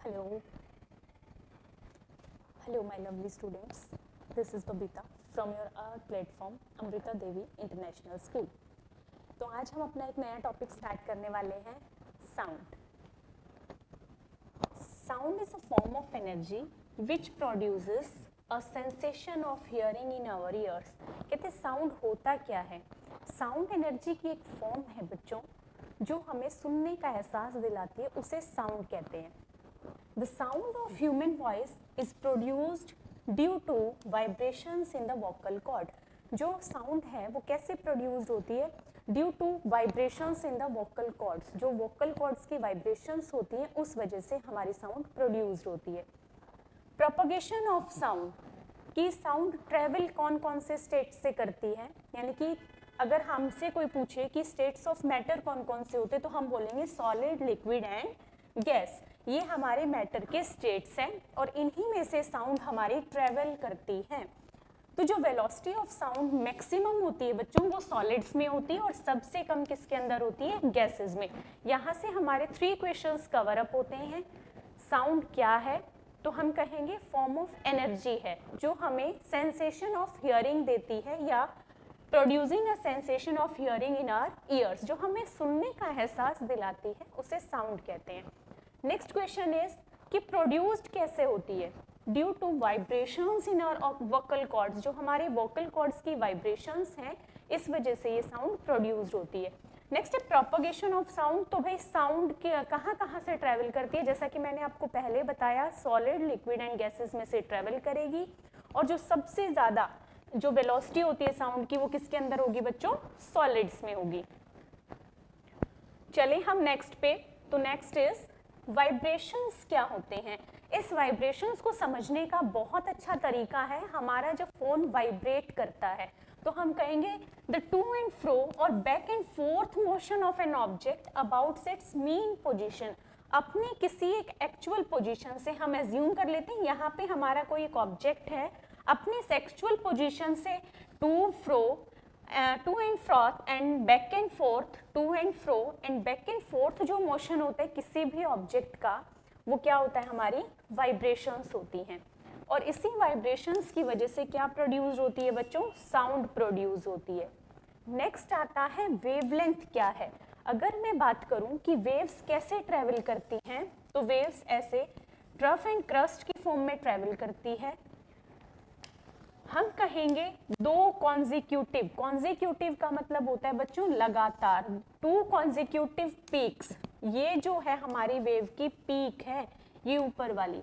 Hello. Hello, my lovely students. This is Babita from your art platform Amrita Devi International School. तो आज हम अपना एक नया टॉपिक स्टार्ट करने वाले हैं sound. Sound is a form of energy which produces a sensation of hearing in our ears. कहते साउंड होता क्या है? साउंड एनर्जी की एक फॉर्म है बच्चों, जो हमें सुनने का एहसास दिलाती है, उसे साउंड कहते हैं. The sound of human voice is produced due to vibrations in the vocal cord. जो साउंड है वो कैसे प्रोड्यूस्ड होती है? Due to vibrations in the vocal cords. जो वोकल कॉर्ड्स की वाइब्रेशंस होती हैं उस वजह से हमारी साउंड प्रोड्यूस्ड होती है. प्रोपगेशन ऑफ साउंड, कि साउंड ट्रेवल कौन कौन से स्टेट से करती है, यानी कि अगर हमसे कोई पूछे कि स्टेट्स ऑफ मैटर कौन कौन से होते तो हम बोलेंगे सॉलिड, लिक्विड एंड गैस. ये हमारे मैटर के स्टेट्स हैं और इन्हीं में से साउंड हमारी ट्रेवल करती है. तो जो वेलोसिटी ऑफ साउंड मैक्सिमम होती है बच्चों वो सॉलिड्स में होती है और सबसे कम किसके अंदर होती है? गैसेस में. यहाँ से हमारे 3 क्वेश्चंस कवर अप होते हैं. साउंड क्या है? तो हम कहेंगे फॉर्म ऑफ एनर्जी है जो हमें सेंसेशन ऑफ हियरिंग देती है या producing a sensation of hearing in our ears, जो हमें सुनने का एहसास दिलाती है, उसे साउंड कहते हैं. नेक्स्ट क्वेश्चन इज कि प्रोड्यूस्ड कैसे होती है? Due to vibrations in our vocal cords. जो हमारे वोकल कॉर्ड्स की वाइब्रेशंस हैं इस वजह से ये साउंड प्रोड्यूस्ड होती है. नेक्स्ट है प्रोपगेशन ऑफ साउंड. तो भाई साउंड कहाँ कहाँ से ट्रैवल करती है? जैसा कि मैंने आपको पहले बताया, सॉलिड, लिक्विड एंड गैसेस में से ट्रैवल करेगी और जो सबसे ज़्यादा जो वेलोसिटी होती है साउंड की वो किसके अंदर होगी बच्चों? सॉलिड्स में होगी. चलिए हम नेक्स्ट पे. तो नेक्स्ट इज वाइब्रेशंस क्या होते हैं? इस वाइब्रेशंस को समझने का बहुत अच्छा तरीका है. हमारा जब फोन वाइब्रेट करता है तो हम कहेंगे द टू एंड फ्रो और back and fourth motion of an object about it's mean position. अपने किसी एक एक्चुअल पोजीशन से हम एज्यूम कर लेते हैं यहाँ पे हमारा कोई एक ऑब्जेक्ट है, अपने सेक्चुअल पोजीशन से to fro, to and fro and back and forth, to and fro and back and forth जो मोशन होता है किसी भी ऑब्जेक्ट का, वो क्या होता है? हमारी वाइब्रेशंस होती हैं. और इसी वाइब्रेशंस की वजह से क्या प्रोड्यूस होती है बच्चों? साउंड प्रोड्यूस होती है. नेक्स्ट आता है वेवलेंथ क्या है. अगर मैं बात करूं कि वेव्स कैसे ट्रेवल करती हैं, तो वेव्स ऐसे ट्रफ एंड क्रस्ट की फॉर्म में ट्रेवल करती है. हम कहेंगे दो कॉन्जिक्यूटिव. कॉन्जिक्यूटिव का मतलब होता है बच्चों लगातार. 2 कॉन्जिक्यूटिव पीक्स. ये जो है हमारी वेव की पीक है, ये ऊपर वाली.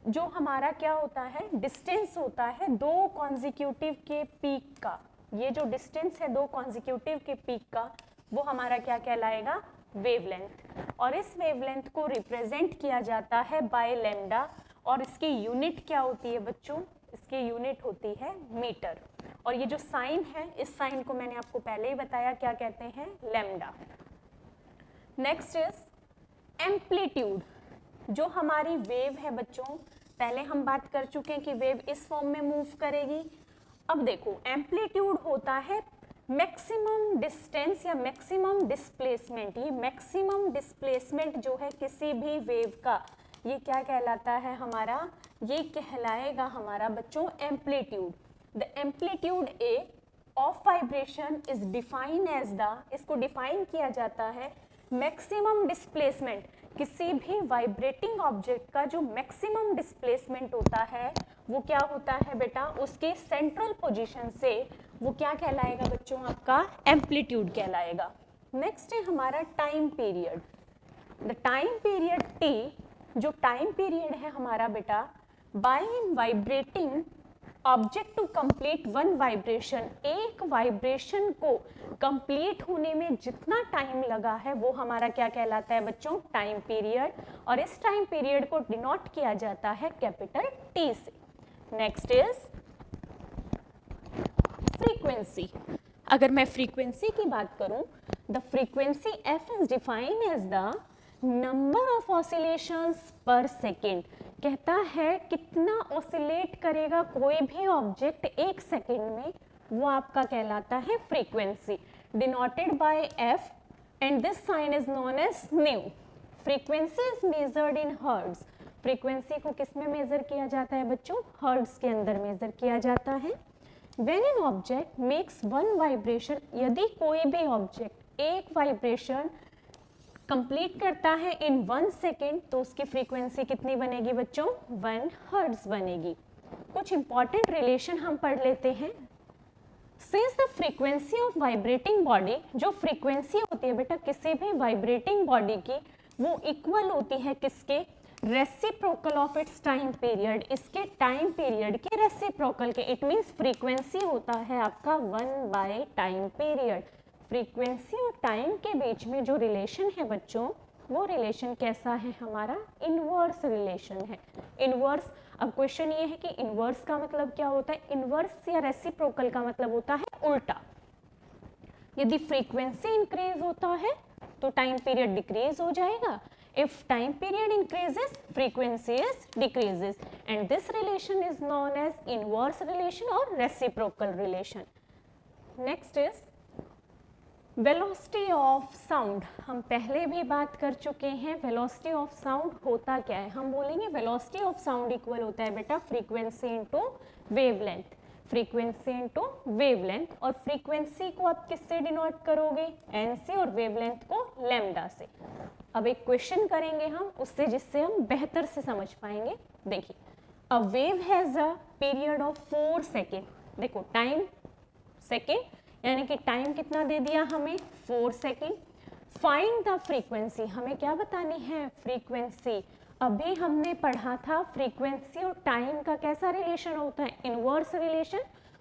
जो हमारा क्या होता है? डिस्टेंस होता है 2 कॉन्जिक्यूटिव के पीक का. ये जो डिस्टेंस है 2 कॉन्जिक्यूटिव के पीक का, वो हमारा क्या कहलाएगा? वेवलेंथ. और इस वेवलेंथ को रिप्रेजेंट किया जाता है बाय लैम्डा. और इसकी यूनिट क्या होती है बच्चों? इसकी यूनिट होती है मीटर. और ये जो साइन है, इस साइन को मैंने आपको पहले ही बताया क्या कहते हैं? लैम्डा. Next is amplitude. जो हमारी वेव है बच्चों, पहले हम बात कर चुके हैं कि वेव इस फॉर्म में मूव करेगी. अब देखो एम्पलीट्यूड होता है मैक्सिमम डिस्टेंस या मैक्सिमम डिस्प्लेसमेंट. ये मैक्सिमम डिस्प्लेसमेंट जो है किसी भी वेव का, ये क्या कहलाता है हमारा? ये कहलाएगा हमारा बच्चों amplitude. The amplitude A of vibration is define as the, इसको डिफाइन किया जाता है मैक्सिमम डिस्प्लेसमेंट. किसी भी वाइब्रेटिंग ऑब्जेक्ट का जो मैक्सिमम डिस्प्लेसमेंट होता है वो क्या होता है बेटा? उसके सेंट्रल पोजीशन से वो क्या कहलाएगा बच्चों? आपका एम्पलीट्यूड कहलाएगा. नेक्स्ट है हमारा time period. The time period T, जो टाइम पीरियड है हमारा बेटा, by vibrating object to complete one vibration. एक वाइब्रेशन को कंप्लीट होने में जितना टाइम लगा है वो हमारा क्या कहलाता है बच्चों? Time period. और इस टाइम पीरियड को डिनोट किया जाता है कैपिटल टी से. Next is frequency. अगर मैं फ्रीक्वेंसी की बात करूं, the frequency F is defined as the number of oscillations per second. कहता है कितना ऑसिलेट करेगा कोई भी ऑब्जेक्ट एक सेकेंड में, वो आपका कहलाता है frequency. Denoted by F and this sign is known as nu. Frequency is measured in hertz. Frequency को किस में मेजर किया जाता है बच्चों? हर्ट्ज के अंदर मेजर किया जाता है। When an object makes one vibration, यदि कोई भी ऑब्जेक्ट एक वाइब्रेशन कंप्लीट करता है इन 1 सेकेंड तो उसकी फ्रीक्वेंसी कितनी बनेगी बच्चों? 1 हर्ट्ज बनेगी। कुछ इंपॉर्टेंट रिलेशन हम पढ़ लेते हैं। Since the frequency of vibrating body, जो फ्रीक्वेंसी होती है बेटा किसी भी वाइब्रेटिंग बॉडी की, वो इक्वल होती है किसके? Reciprocal of its time period, इसके टाइम पीरियड के रेसिप्रोकल के। इट मीन्स फ्रीक्वेंसी होता है आपका 1 बाय टाइम पीरियड। फ्रीक्वेंसी और टाइम के बीच में जो रिलेशन है बच्चों, वो रिलेशन कैसा है हमारा? इनवर्स रिलेशन है। इनवर्स, अब क्वेश्चन ये है कि इनवर्स का मतलब क्या होता है? इनवर्स या रेसिप्रोकल का मतलब होता है उल्टा। यदि फ्रीक्वेंसी इंक्रीज होता है तो टाइम पीरियड डिक्रीज हो जाएगा। If time period increases, frequency is decreases, and this relation is known as inverse relation or reciprocal relation. Next is velocity of sound. हम पहले भी बात कर चुके हैं। velocity of sound होता क्या है? हम बोलेंगे velocity of sound equal होता है बेटा frequency into wavelength. Frequency into wavelength, और फ्रीक्वेंसी को आप किससे डिनोट करोगे? एन से, और वेवलेंथ को लैम्डा से। अब एक क्वेश्चन करेंगे हम उससे, जिससे हम बेहतर से समझ पाएंगे। देखिए, a wave has a period of 4 second. देखो टाइम सेकेंड, यानी कि टाइम कितना दे दिया हमें? 4 सेकेंड। फाइंड द फ्रीक्वेंसी, हमें क्या बतानी है? फ्रीक्वेंसी। अभी हमने पढ़ा था फ्रीक्वेंसी और टाइम का कैसा रिलेशन होता है? Inverse relation.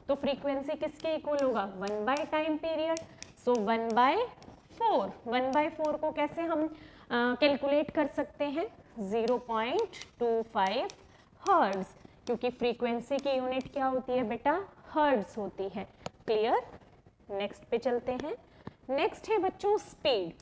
तो फ्रीक्वेंसी किसके इक्वल होगा? 1 by time period. So 1 by 4। 1 by 4 को कैसे हम कैलकुलेट कर सकते हैं? 0.25 हर्ट्ज, क्योंकि फ्रीक्वेंसी की यूनिट क्या होती है बेटा? हर्ट्ज होती है। क्लियर? नेक्स्ट पे चलते हैं। नेक्स्ट है बच्चों स्पीड।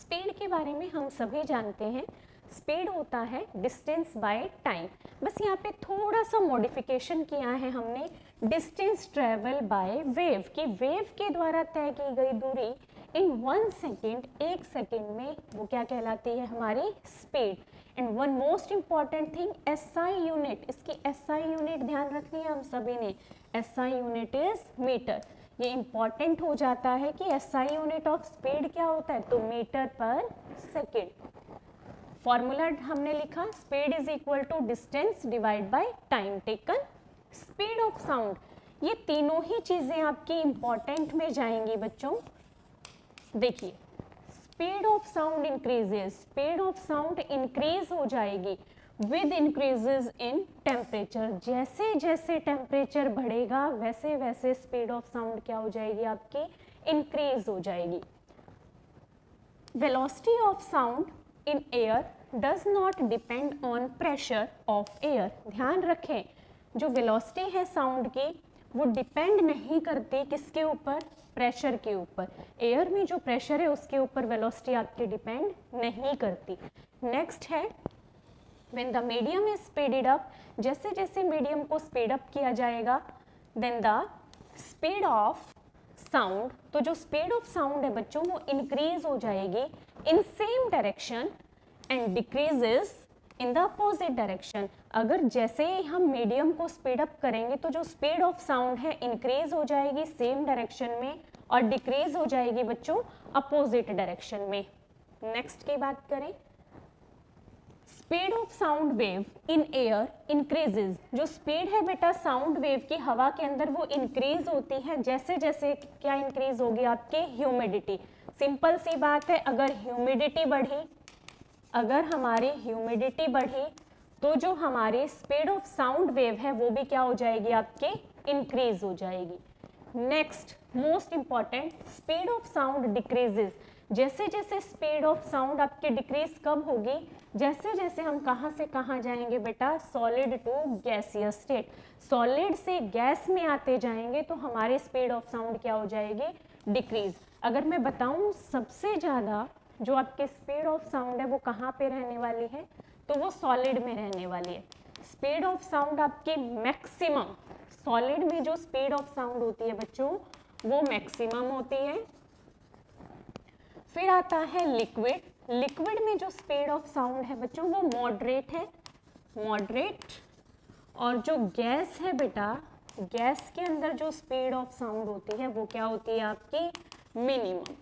स्पीड के बारे में हम सभी जानते हैं, स्पीड होता है डिस्टेंस बाय टाइम। बस यहाँ पे थोड़ा सा मॉडिफिकेशन किया है हमने, डिस्टेंस ट्रेवल बाय वेव, की वेव के द्वारा तय की गई दूरी इन 1 सेकेंड, 1 सेकेंड में, वो क्या कहलाती है? हमारी speed. And one most important thing, SI unit. इसकी एसआई यूनिट ध्यान रखनी है हम सभी ने। SI unit is metre. ये इंपॉर्टेंट हो जाता है कि एसआई यूनिट ऑफ स्पीड क्या होता है? तो मीटर पर सेकेंड। फॉर्मूला हमने लिखा, speed is equal to distance divide by time taken. Speed of sound, ये तीनों ही चीजें आपकी इंपॉर्टेंट में जाएंगी बच्चों। देखिए, speed of sound increases, speed of sound increase हो जाएगी विद इंक्रीजेस इन टेम्परेचर। जैसे जैसे टेम्परेचर बढ़ेगा वैसे वैसे स्पीड ऑफ साउंड क्या हो जाएगी आपकी? इंक्रीज हो जाएगी। Velocity of sound in air does not depend on pressure of air. ध्यान रखें, जो वेलोसिटी है साउंड की वो डिपेंड नहीं करती किसके ऊपर? प्रेशर के ऊपर। एयर में जो प्रेशर है उसके ऊपर वेलोसिटी आपकी डिपेंड नहीं करती। नेक्स्ट है when the medium is speeded up, जैसे जैसे मीडियम को स्पीड अप किया जाएगा then the speed of sound, तो जो स्पीड ऑफ साउंड है बच्चों वो इंक्रीज हो जाएगी in same direction and decreases in the opposite direction. अगर जैसे ही हम मीडियम को स्पीड अप करेंगे तो जो स्पीड ऑफ साउंड है इंक्रीज हो जाएगी सेम डायरेक्शन में और डिक्रीज हो जाएगी बच्चों अपोजिट डायरेक्शन में। नेक्स्ट की बात करें, speed of sound wave in air increases. जो स्पीड है बेटा साउंड वेव की हवा के अंदर वो इंक्रीज होती है जैसे जैसे क्या इंक्रीज होगी आपके? ह्यूमिडिटी। सिंपल सी बात है, अगर ह्यूमिडिटी बढ़ी, अगर हमारी ह्यूमिडिटी बढ़ी तो जो हमारी स्पीड ऑफ साउंड वेव है वो भी क्या हो जाएगी आपके? इंक्रीज हो जाएगी। Next most important, speed of sound decreases. जैसे जैसे स्पीड ऑफ साउंड आपके डिक्रीज कब होगी? जैसे जैसे हम कहाँ से कहाँ जाएंगे बेटा? Solid to gaseous state. Solid से गैस में आते जाएंगे तो हमारी स्पीड ऑफ साउंड क्या हो जाएगी? डिक्रीज। अगर मैं बताऊं सबसे ज़्यादा जो आपके स्पीड ऑफ साउंड है वो कहाँ पे रहने वाली है? तो वो सॉलिड में रहने वाली है। स्पीड ऑफ साउंड आपकी मैक्सिमम, सॉलिड में जो स्पीड ऑफ साउंड होती है बच्चों वो मैक्सिमम होती है। फिर आता है लिक्विड। लिक्विड में जो स्पीड ऑफ साउंड है बच्चों वो मॉडरेट है, मॉडरेट। और जो गैस है बेटा, गैस के अंदर जो स्पीड ऑफ साउंड होती है वो क्या होती है आपकी मिनिमम।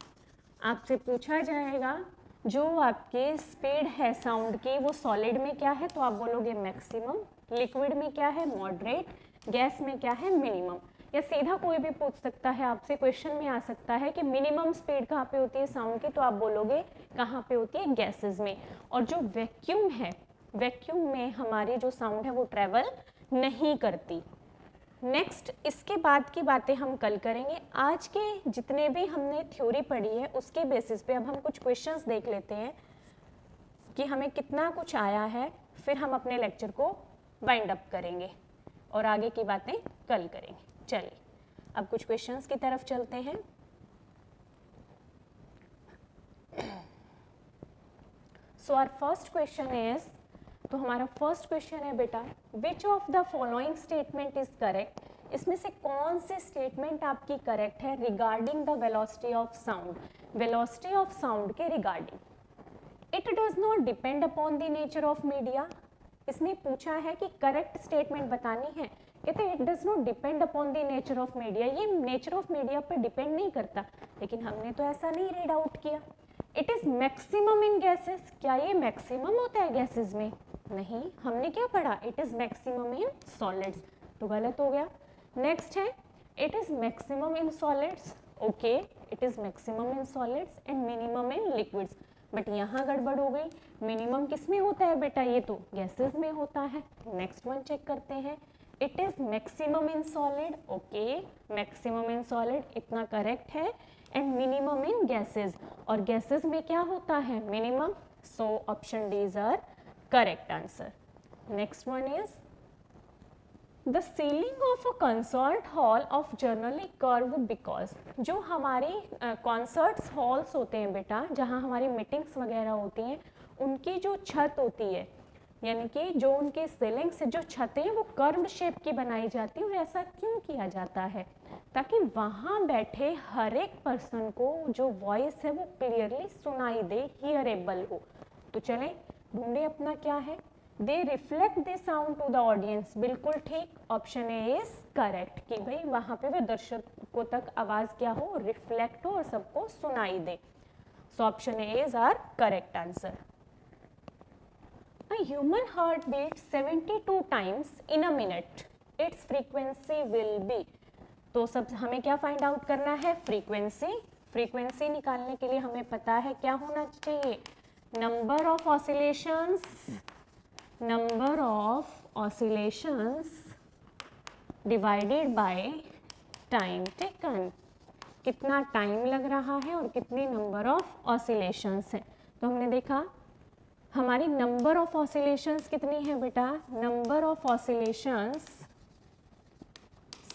आपसे पूछा जाएगा जो आपके स्पीड है साउंड की वो सॉलिड में क्या है, तो आप बोलोगे मैक्सिमम, लिक्विड में क्या है मॉडरेट, गैस में क्या है मिनिमम। या सीधा कोई भी पूछ सकता है आपसे, क्वेश्चन में आ सकता है कि मिनिमम स्पीड कहाँ पे होती है साउंड की, तो आप बोलोगे कहाँ पे होती है गैसेस में। और जो वैक्यूम है, वैक्यूम में हमारी जो साउंड है वो ट्रेवल नहीं करती। नेक्स्ट, इसके बाद की बातें हम कल करेंगे। आज के जितने भी हमने थ्योरी पढ़ी है उसके बेसिस पे अब हम कुछ क्वेश्चंस देख लेते हैं कि हमें कितना कुछ आया है, फिर हम अपने लेक्चर को वाइंड अप करेंगे और आगे की बातें कल करेंगे। चलिए अब कुछ क्वेश्चंस की तरफ चलते हैं। So our first question is, तो हमारा फर्स्ट क्वेश्चन है बेटा, which of the following statement is correct, इसमें से कौन से स्टेटमेंट आपकी करेक्ट है regarding the velocity of sound, velocity of sound के regarding. It does not depend upon the nature of media, इसने पूछा है कि करेक्ट स्टेटमेंट बतानी है, कहते it does not depend upon the nature of media, ये नेचर ऑफ मीडिया पर डिपेंड नहीं करता, लेकिन हमने तो ऐसा नहीं रीड आउट किया। It is maximum in gases, क्या ये मैक्सिमम होता है गैसेस में, नहीं, हमने क्या पढ़ा, it is maximum in solids, तो गलत हो गया। नेक्स्ट है it is maximum in solids, okay it is maximum in solids and minimum in liquids, but यहाँ गड़बड़ हो गई, मिनिमम किस में होता है बेटा, ये तो गैसेस में होता है। नेक्स्ट वन चेक करते हैं, it is maximum in solid, okay maximum in solid इतना करेक्ट है, एंड मिनिमम इन गैसेस, और गैसेस में क्या होता है minimum, so option D is our correct answer. Next one is, the ceiling of a concert hall of generally curve because, जो हमारी concerts halls होते हैं बेटा, जहाँ हमारी मीटिंग्स वगैरह होती हैं, उनकी जो छत होती है, यानी कि जो उनके सीलिंग से जो छतें हैं वो कर्व शेप की बनाई जाती है। और ऐसा क्यों किया जाता है, ताकि वहाँ बैठे हर एक पर्सन को जो वॉइस है वो क्लियरली सुनाई दे, हियरेबल हो। तो चलें ढूंढे अपना क्या है, they reflect the sound to the audience, बिल्कुल ठीक, ऑप्शन ए इज करेक्ट, कि भाई वहां पे भी दर्शकों तक आवाज क्या हो, रिफ्लेक्ट हो और सबको सुनाई दे। So option A is our correct answer. A human heart beats 72 times in a minute. Its frequency will be, तो सब हमें क्या फाइंड आउट करना है, फ्रीक्वेंसी। फ्रीक्वेंसी निकालने के लिए हमें पता है क्या होना चाहिए, number of oscillations, number of oscillations divided by time taken, कितना टाइम लग रहा है और कितनी नंबर ऑफ ऑसिलेशंस है। तो हमने देखा हमारी नंबर ऑफ ऑसिलेशंस कितनी है बेटा, नंबर ऑफ ऑसिलेशंस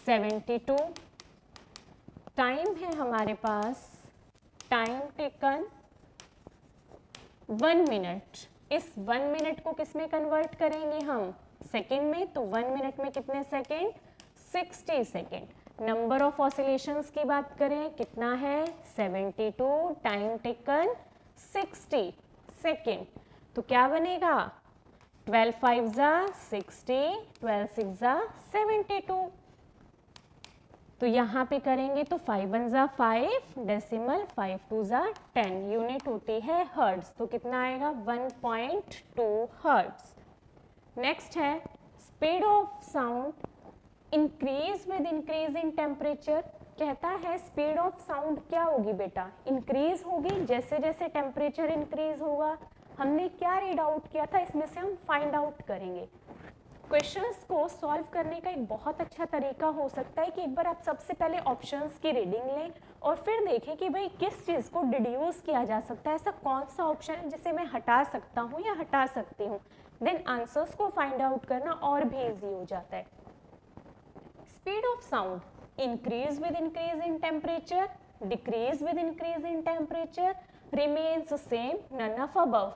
72, टाइम है हमारे पास, टाइम टेकन 1 मिनट, इस 1 मिनट को किस में कन्वर्ट करेंगे हम, सेकेंड में, तो 1 मिनट में कितने second, 60 second. Number of oscillations की बात करें कितना है 72, टाइम टेकन 60 सेकेंड, तो क्या बनेगा 12 5 जा 60, 12 6 जा 72, तो यहाँ पे करेंगे तो 5 1 जा 5, डेसिमल 5 2 जा 10, यूनिट होती है हर्ट्ज, तो कितना आएगा 1.2 हर्ट्ज। नेक्स्ट है speed of sound increase with increase in temperature, कहता है स्पीड ऑफ साउंड क्या होगी बेटा, इंक्रीज होगी जैसे जैसे टेम्परेचर इंक्रीज होगा। हमने क्या रीड आउट किया था, इसमें से हम फाइंड आउट करेंगे। क्वेश्चंस को सॉल्व करने का एक बहुत अच्छा तरीका हो सकता है कि एक बार आप सबसे पहले ऑप्शंस की रीडिंग लें और फिर देखें कि भाई किस चीज़ को डिड्यूस किया जा सकता है, ऐसा कौन सा ऑप्शन है जिसे मैं हटा सकता हूँ या हटा सकती हूँ, देन आंसर्स को फाइंड आउट करना और भी ईजी हो जाता है। Speed of sound increase with increase in temperature, decrease with increase in temperature, remains same, none of above.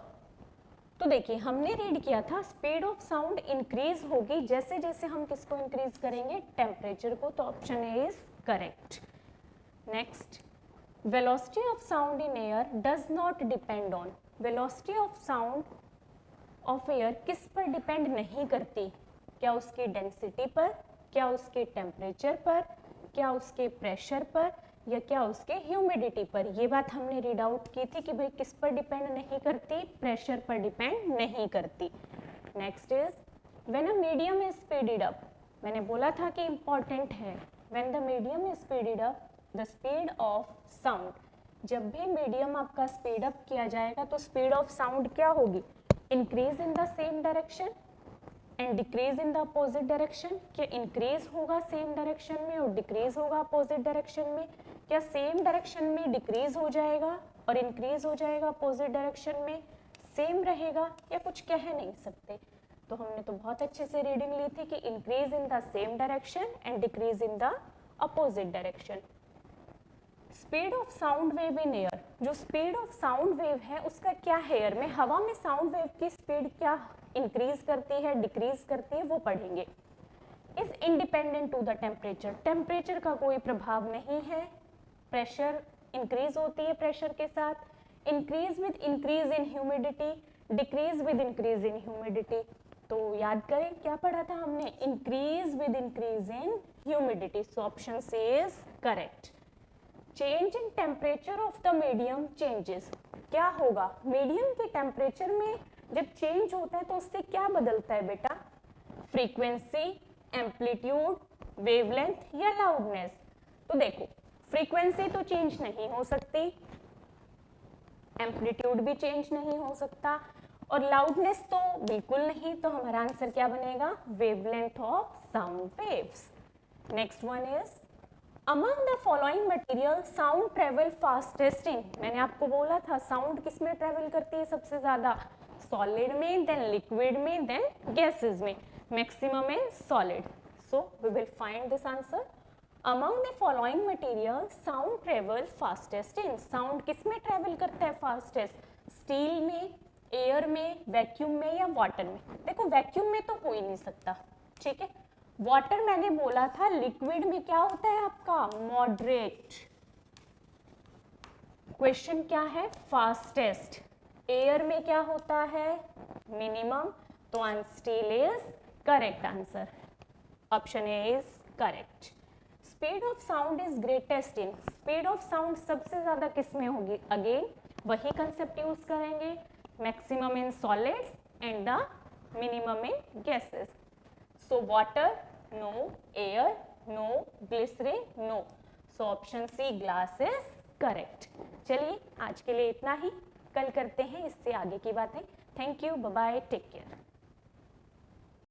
तो देखिए हमने रीड किया था स्पीड ऑफ साउंड इंक्रीज होगी जैसे जैसे हम किसको इंक्रीज करेंगे, टेम्परेचर को, तो option A is correct. Next, velocity of sound in air does not depend on, velocity of sound of air किस पर डिपेंड नहीं करती? क्या उसकी डेंसिटी पर, क्या उसके टेम्परेचर पर, क्या उसके प्रेशर पर, या क्या उसके ह्यूमिडिटी पर? ये बात हमने रीड आउट की थी कि भाई किस पर डिपेंड नहीं करती? प्रेशर पर डिपेंड नहीं करती। Next is when a medium is speeded up, मैंने बोला था कि इंपॉर्टेंट है, when the medium is speeded up the speed of sound, जब भी मीडियम आपका स्पीड अप किया जाएगा तो स्पीड ऑफ साउंड क्या होगी? Increase in the same direction and decrease in the opposite direction. क्या इंक्रीज होगा सेम डायरेक्शन में और डिक्रीज होगा अपोजिट डायरेक्शन में? क्या सेम डायरेक्शन में डिक्रीज हो जाएगा और इंक्रीज हो जाएगा अपोजिट डायरेक्शन में? सेम रहेगा या कुछ कह नहीं सकते। तो हमने तो बहुत अच्छे से रीडिंग ली थी कि increase in the same direction and decrease in the opposite direction. Speed of sound wave in air, जो स्पीड ऑफ साउंड वेव है उसका क्या है एयर में? हवा में साउंड वेव की स्पीड क्या इंक्रीज करती है, डिक्रीज करती है, वो पढ़ेंगे। Is independent to the temperature, temperature का कोई प्रभाव नहीं है। प्रेशर इंक्रीज होती है प्रेशर के साथ, increase with increase in humidity, decrease with increase in humidity. तो याद करें क्या पढ़ा था हमने? Increase with increase in humidity. So option C is correct. Change in temperature of the medium changes, क्या होगा? मीडियम के टेम्परेचर में जब चेंज होता है तो उससे क्या बदलता है बेटा? फ्रीक्वेंसी, एम्पलीट्यूड, वेवलेंथ या लाउडनेस? तो देखो फ्रीक्वेंसी तो चेंज नहीं हो सकती, एम्पलीट्यूड भी चेंज नहीं हो सकता और लाउडनेस तो बिल्कुल नहीं। तो हमारा आंसर क्या बनेगा? Wavelength of sound waves. Next one is among the following material sound travel fastest इन, मैंने आपको बोला था साउंड किस में ट्रेवल करती है सबसे ज्यादा? सॉलिड में, देन लिक्विड में, देन गैसेस में, maximum in solid. So we will find this answer. Among the following material sound travel fastest in, sound किस में ट्रेवल करता है फास्टेस्ट? स्टील में, एयर में, वैक्यूम में या वाटर में? देखो वैक्यूम में तो हो ही नहीं सकता, ठीक है। वाटर मैंने बोला था, लिक्विड में क्या होता है आपका? मॉडरेट। क्वेश्चन क्या है? फास्टेस्ट। एयर में क्या होता है? मिनिमम। तो steel is correct answer, option A is correct. Speed of sound is greatest in, speed of sound सबसे ज्यादा किस में होगी? अगेन वही कंसेप्ट यूज करेंगे, maximum in solids and the minimum in gases. So water, no. Air, no. Glycerin, no. So option C glass is correct. चलिए आज के लिए इतना ही, कल करते हैं इससे आगे की बातें। Thank you, bye bye, take care.